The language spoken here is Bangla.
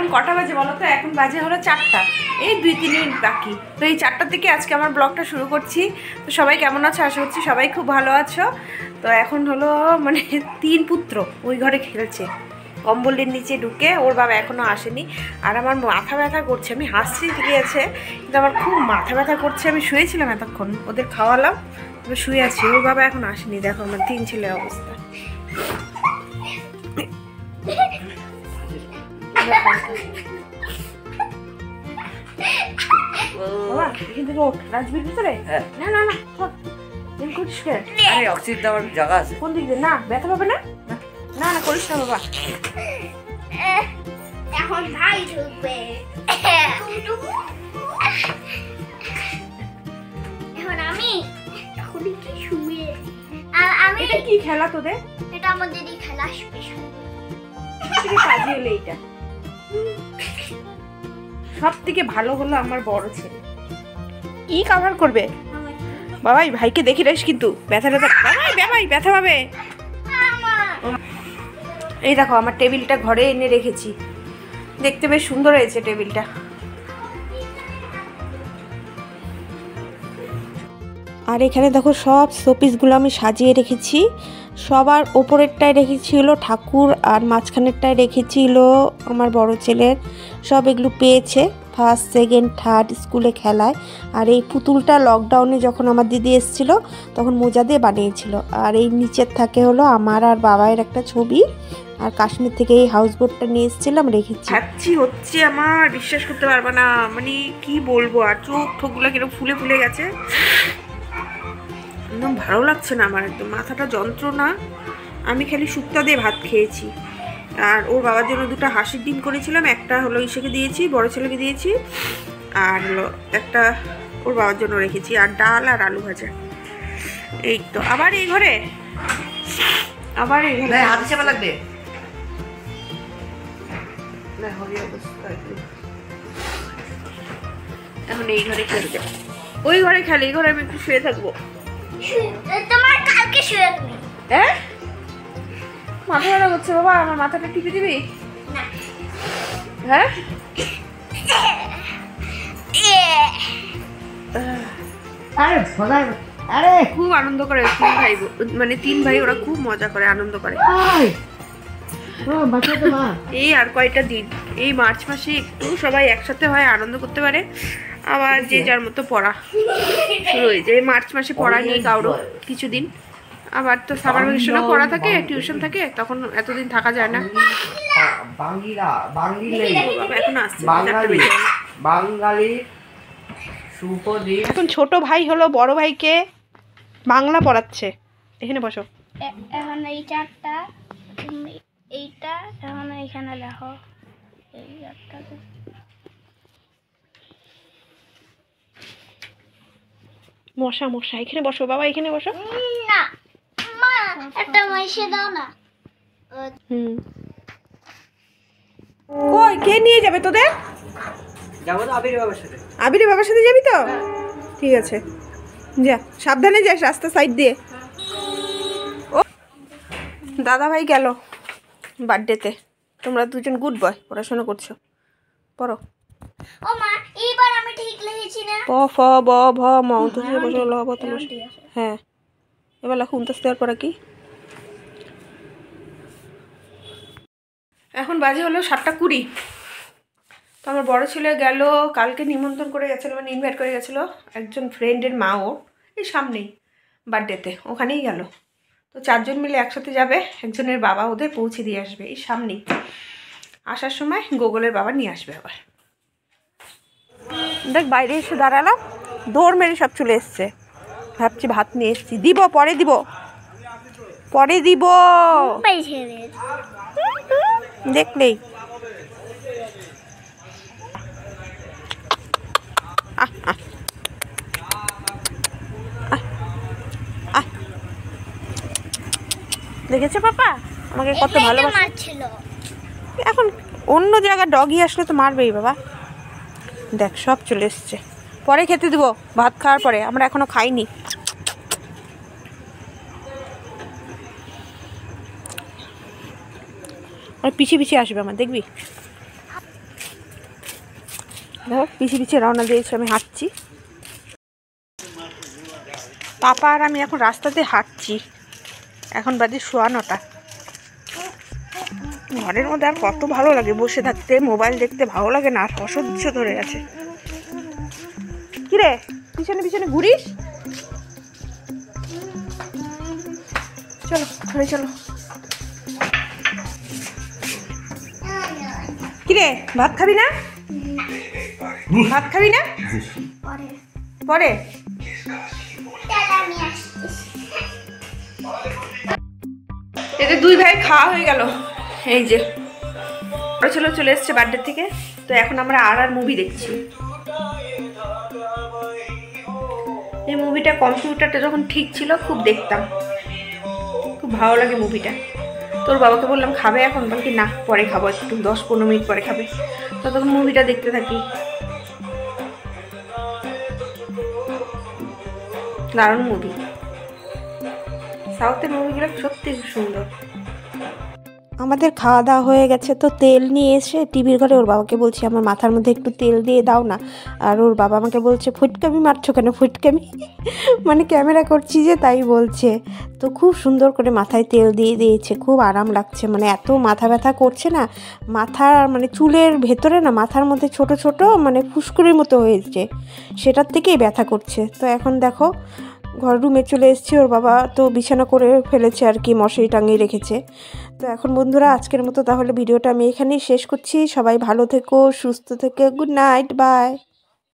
এখন কটা বাজে বলো তো? এখন বাজে হলো 4টা, এই 2-3 মিনিট বাকি। তো এই 4টার থেকে আজকে আমার ব্লগটা শুরু করছি। তো সবাই কেমন আছো? আশা করছি সবাই খুব ভালো আছো। তো এখন হলো মানে 3 পুত্র ওই ঘরে খেলছে কম্বলের নিচে ঢুকে, ওর বাবা এখনও আসেনি। আর আমার মাথা ব্যথা করছে, আমি হাসছি ঠিক আছে, কিন্তু আমার খুব মাথা ব্যথা করছে। আমি শুয়েছিলাম এতক্ষণ, ওদের খাওয়ালাম, শুয়ে আছি, ওর বাবা এখন আসেনি। দেখো আমার 3 ছেলের অবস্থা। বাবা এখান থেকে ওঠ, রাজবীর ভিতরে না না না করিস কে? আরে অক্সিজেন দেওয়ার জায়গা আছে। কোন দিক দিয়ে? না ব্যথা পাবে না, না না করিস না বাবা। এখন ভাই ঢুকবে, এখন আমি খুবই কি শুয়ে। আর আমি এটা কি খেলা তোদের? এটা আমাদেরই খেলা স্পেশাল। কাজে এলে এইটা সব থেকে ভালো হলো আমার বড় ছেলে। কি কাভার করবে বাবাই? ভাইকে দেখি রাখিস কিন্তু, ব্যথা ব্যথা বাবাই ব্যথা পাবে। এই দেখো আমার টেবিলটা ঘরে এনে রেখেছি, দেখতে বেশ সুন্দর হয়েছে টেবিলটা। আর এখানে দেখো সব শোপিসগুলো আমি সাজিয়ে রেখেছি। সবার ওপরেরটায় রেখেছি হলো ঠাকুর, আর মাঝখানেরটায় রেখেছি হলো আমার বড় ছেলের। সব এগুলো পেয়েছে ফার্স্ট, সেকেন্ড, থার্ড স্কুলে খেলায়। আর এই পুতুলটা লকডাউনে যখন আমার দিদি এসেছিল তখন মোজা দিয়ে বানিয়েছিল। আর এই নিচের থাকে হলো আমার আর বাবাইয়ের একটা ছবি। আর কাশ্মীর থেকে এই হাউস বোটটা নিয়ে এসেছিলাম, রেখেছি। হাঁচি হচ্ছে আমার, বিশ্বাস করতে পারবে না, মানে কি বলবো। আর চোখ ঠোকগুলো কিরকম ফুলে ফুলে গেছে, একদম ভালো লাগছে না আমার, একদম মাথাটা যন্ত্রণা। আমি খালি শুক্তা দিয়ে ভাত খেয়েছি। আর ওর বাবার জন্য 2টা হাঁসের ডিম করেছিলাম, একটা হলো ইসেকে দিয়েছি, বড় ছেলেকে দিয়েছি, আর হলো একটা ওর বাবার জন্য রেখেছি, আর ডাল আর আলু ভাজা। এই তো আবার এই ঘরে, আবার এই ঘরে হাতে চাপা লাগবে। এখন এই ঘরে খেলবে, ওই ঘরে খেলে, এই ঘরে আমি একটু শুয়ে থাকবো। তোমার কালকে শুয়ে তুমি। হ্যাঁ মাথা ব্যথা করছে বাবা, আমার মাথাটা টিপে দিবি? না হ্যাঁ আরে সদাই, আরে খুব আনন্দ করে 3 ভাই, মানে 3 ভাই ওরা খুব মজা করে, আনন্দ করে। এই আর কয়টা দিন, এই মার্চ মাসে একটু সবাই একসাথে হয়, আনন্দ করতে পারে। আবার যে যার মতো পড়া শুরু হয়ে যায়। মার্চ মাসে পড়া নেই কারো কিছুদিন, আবার তো সামার ভ্যাকেশনে পড়া থাকে, টিউশন থাকে, তখন এতদিন থাকা যায় না। এখন আসছে বাঙালি সুপদীপ। এখন ছোট ভাই হলো বড় ভাইকে বাংলা পড়াচ্ছে। এখানে বসো। এখন এই 4টা, এইটা এখন এখানে লেখো, এই 4টা। মশা মশা, এখানে বসো বাবা, এখানে বসো। না মা, একটা মাইশে দাও না। কই কে নিয়ে যাবে তোদের? যাবো তো আবির বাবার সাথে। আবিরের বাবার সাথে যাবি তো? ঠিক আছে, যা, সাবধানে যাস রাস্তা সাইড দিয়ে। ও দাদা ভাই গেল বার্থডেতে, তোমরা দুজন গুড বয়, পড়াশোনা করছো, পড়ো। ও মা, এইবার আমি ঠিক লিখেছি না? প ফ ব ভ ম তুই বসে ল ব তুই। হ্যাঁ এবার লেখো 29 দেওয়ার পরে কি? এখন বাজে হলো 7:20। তো আমার বড় ছেলে গেল, কালকে নিমন্ত্রণ করে গেছিলো, মানে ইনভাইট করে গেছিলো একজন ফ্রেন্ডের মা, ও এই সামনেই বার্থডেতে, ওখানেই গেল। তো 4 জন মিলে একসাথে যাবে, একজনের বাবা ওদের পৌঁছে দিয়ে আসবে এই সামনেই। আসার সময় গোগলের বাবা নিয়ে আসবে আবার। দেখ বাইরে এসে দাঁড়ালাম, দৌড় মেরে সব চলে এসছে। ভাবছি ভাত নিয়ে এসছি, দিব পরে দিব, পরে দিব, দেখলেই। দেখেছো পাপা আমাকে কত ভালোবাসে। এখন অন্য জায়গায় ডগি আসলে তো মারবেই বাবা। দেখ সব চলে এসছে, পরে খেতে দিব, ভাত খাওয়ার পরে, আমরা এখনো খাইনি। আর পিছিয়ে পিছিয়ে আসবে আমার, দেখবি। দেখো পিছিয়ে পিছিয়ে রওনা দিয়েছি, আমি হাঁটছি। পাপা আর আমি এখন রাস্তাতে হাঁটছি। এখন বাজে 9:15। ঘরের মধ্যে আর কত ভালো লাগে বসে থাকতে, মোবাইল দেখতে ভালো লাগে না, আর অসহ্য ধরে আছে। কিরে পিছনে পিছনে ঘুরিস? চলো ঘরে চলো। কিরে ভাত খাবি না? ভাত খাবি না? পরে এদের দুই ভাই খাওয়া হয়ে গেল। এই যে চলে এসছে বার্থডে থেকে। তো এখন আমরা আর মুভি দেখছি। এই মুভিটা কম্পিউটারটা যখন ঠিক ছিল খুব দেখতাম, খুব ভালো লাগে মুভিটা। তোর বাবাকে বললাম খাবে এখন, বলকি না পরে খাবো, একটু 10-15 মিনিট পরে খাবে। তো তখন মুভিটা দেখতে থাকি। দারুণ মুভি, সাউথের মুভিগুলো সত্যি খুব সুন্দর। আমাদের খাওয়া দাওয়া হয়ে গেছে, তো তেল নিয়ে এসে টিভির ঘরে ওর বাবাকে বলছি আমার মাথার মধ্যে একটু তেল দিয়ে দাও না। আর ওর বাবা আমাকে বলছে ফুটকামি মারছো কেন? ফুটকামি মানে ক্যামেরা করছি যে তাই বলছে। তো খুব সুন্দর করে মাথায় তেল দিয়ে দিয়েছে, খুব আরাম লাগছে। মানে এত মাথা ব্যথা করছে না, মাথার মানে চুলের ভেতরে না, মাথার মধ্যে ছোট ছোট মানে ফুসকুড়ির মতো হয়েছে, সেটার থেকেই ব্যথা করছে। তো এখন দেখো ঘর রুমে চলে এসেছি। ওর বাবা তো বিছানা করে ফেলেছে আর কি, মশারি টাঙিয়ে রেখেছে। তো এখন বন্ধুরা আজকের মতো তাহলে ভিডিওটা আমি এখানেই শেষ করছি। সবাই ভালো থেকো, সুস্থ থেকো, গুড নাইট, বাই।